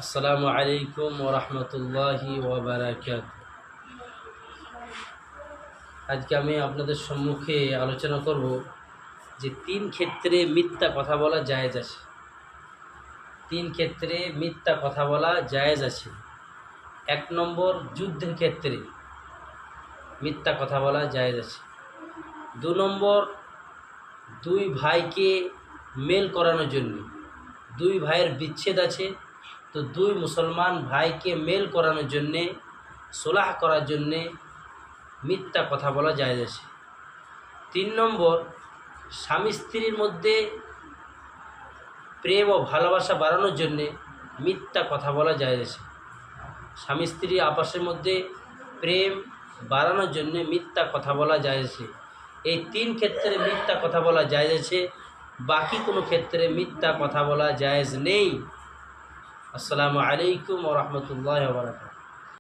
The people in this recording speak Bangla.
আসসালামু আলাইকুম ওরহমতুল্লাহি ওয়াবারাকাতুহু। আজকে আমি আপনাদের সম্মুখে আলোচনা করব যে তিন ক্ষেত্রে মিথ্যা কথা বলা জায়েজ আছে। তিন ক্ষেত্রে মিথ্যা কথা বলা জায়েজ আছে। ১ নম্বর, যুদ্ধের ক্ষেত্রে মিথ্যা কথা বলা জায়েজ আছে। ২ নম্বর, দুই ভাইকে মেল করানোর জন্য, দুই ভাইয়ের বিচ্ছেদ আছে, তো দুই মুসলমান ভাইকে মেল করানোর জন্যে, সুলাহ করার জন্যে মিথ্যা কথা বলা জায়েজ আছে। ৩ নম্বর, স্বামী স্ত্রীর মধ্যে প্রেম ও ভালোবাসা বাড়ানোর জন্যে মিথ্যা কথা বলা জায়েজ আছে। স্বামী স্ত্রী আপসের মধ্যে প্রেম বাড়ানোর জন্যে মিথ্যা কথা বলা জায়েজ আছে। এই তিন ক্ষেত্রে মিথ্যা কথা বলা জায়েজ আছে, বাকি কোনো ক্ষেত্রে মিথ্যা কথা বলা জায়েজ নেই। আসসালামু আলাইকুম ওয়া রাহমাতুল্লাহি ওয়া বারাকাতুহু।